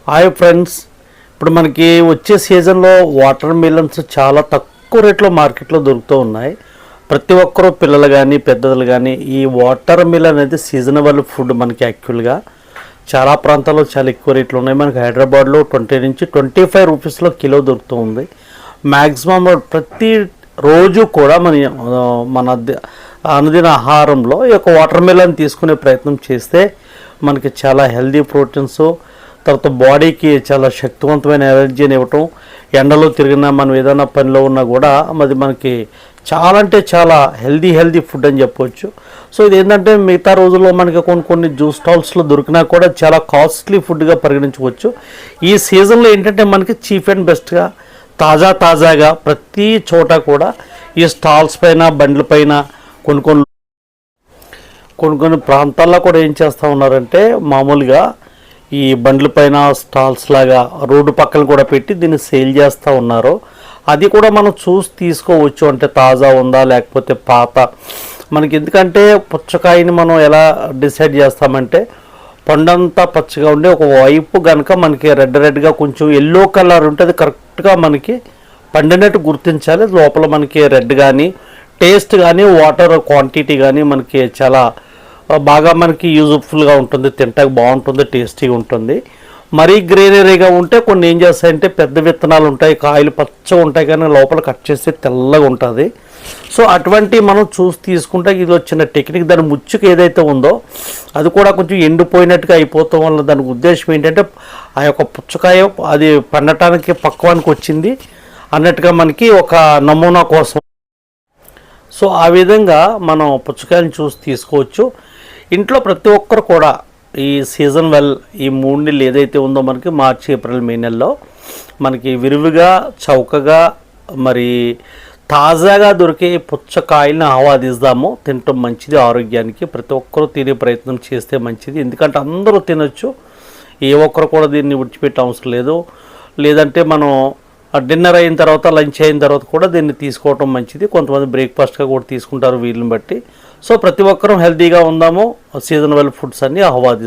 Hi friends, ఇప్పుడు మనకి వచ్చే సీజన్లో వాటర్ మిలన్స్ చాలా తక్కువ రేట్లో మార్కెట్లో దొరుకుతూ ఉన్నాయి. ప్రతి ఒక్కరూ పిల్లలు కానీ పెద్దలు కానీ ఈ వాటర్ మిలన్ అనేది సీజనబుల్ ఫుడ్. మనకి యాక్చువల్గా చాలా ప్రాంతాల్లో చాలా ఎక్కువ రేట్లు ఉన్నాయి. మనకి హైదరాబాద్లో 20 నుంచి 25 రూపీస్లో కిలో దొరుకుతూ ఉంది. మ్యాక్సిమం ప్రతి రోజు కూడా మన అనుదిన ఆహారంలో ఈ యొక్క వాటర్ మిలన్ తీసుకునే ప్రయత్నం చేస్తే మనకి చాలా హెల్దీ ప్రోటీన్స్, తర్వాత బాడీకి చాలా శక్తివంతమైన ఎనర్జీని ఇవ్వటం, ఎండలో తిరిగినా మనం ఏదైనా పనిలో ఉన్నా కూడా అది మనకి చాలా అంటే చాలా హెల్దీ ఫుడ్ అని చెప్పవచ్చు. సో ఇది ఏంటంటే మిగతా రోజుల్లో మనకి కొన్ని జ్యూస్ స్టాల్స్లో దొరికినా కూడా చాలా కాస్ట్లీ ఫుడ్గా పరిగణించవచ్చు. ఈ సీజన్లో ఏంటంటే మనకి చీప్ అండ్ బెస్ట్గా తాజాగా ప్రతి చోట కూడా ఈ స్టాల్స్ పైన బండ్ల పైన కొన్ని ప్రాంతాల్లో కూడా ఏం చేస్తూ ఉన్నారంటే మామూలుగా ఈ బండ్ల పైన స్టాల్స్ లాగా రోడ్డు పక్కన కూడా పెట్టి దీన్ని సేల్ చేస్తూ ఉన్నారు. అది కూడా మనం చూసి తీసుకోవచ్చు, అంటే తాజా ఉందా లేకపోతే పాత. మనకి ఎందుకంటే పుచ్చకాయని మనం ఎలా డిసైడ్ చేస్తామంటే పండంతా పచ్చగా ఉండి ఒక వైపు కనుక మనకి రెడ్గా కొంచెం ఎల్లో కలర్ ఉంటే అది కరెక్ట్గా మనకి పండినట్టు గుర్తించాలి. లోపల మనకి రెడ్ కానీ టేస్ట్ కానీ వాటర్ క్వాంటిటీ కానీ మనకి చాలా బాగా మనకి యూజ్ఫుల్గా ఉంటుంది, తింటాక బాగుంటుంది, టేస్టీగా ఉంటుంది. మరీ గ్రీనరీగా ఉంటే కొన్ని ఏం చేస్తాయంటే పెద్ద విత్తనాలు ఉంటాయి, కాయలు పచ్చగా ఉంటాయి, కానీ లోపల కట్ చేస్తే తెల్లగా ఉంటుంది. సో అటువంటి మనం చూసి తీసుకుంటే ఇది వచ్చిన టెక్నిక్. దాని ముచ్చుకు ఏదైతే ఉందో అది కూడా కొంచెం ఎండిపోయినట్టుగా అయిపోతాం వల్ల దానికి ఉద్దేశం ఏంటంటే ఆ యొక్క పుచ్చకాయ అది పండటానికి పక్వానికి వచ్చింది అన్నట్టుగా మనకి ఒక నమూనా కోసం. సో ఆ విధంగా మనం పుచ్చకాయలను చూసి తీసుకోవచ్చు. ఇంట్లో ప్రతి ఒక్కరు కూడా ఈ సీజన్ ఈ 3 నెలలు ఏదైతే ఉందో మనకి మార్చి, ఏప్రిల్, మే నెలలో మనకి విరివిగా చౌకగా మరి తాజాగా దొరికే పుచ్చకాయలను ఆవాదిస్తాము. తినటం మంచిది ఆరోగ్యానికి. ప్రతి ఒక్కరూ తినే ప్రయత్నం చేస్తే మంచిది, ఎందుకంటే అందరూ తినొచ్చు. ఏ ఒక్కరు కూడా దీన్ని విడిచిపెట్టే అవసరం లేదు. లేదంటే మనం డిన్నర్ అయిన తర్వాత లంచ్ అయిన తర్వాత కూడా దీన్ని తీసుకోవటం మంచిది. కొంతమంది బ్రేక్ఫాస్ట్గా కూడా తీసుకుంటారు వీళ్ళని బట్టి. సో ప్రతి ఒక్కరూ హెల్తీగా ఉందాము. సీజనబుల్ ఫుడ్స్ అన్నీ ఆహ్వాది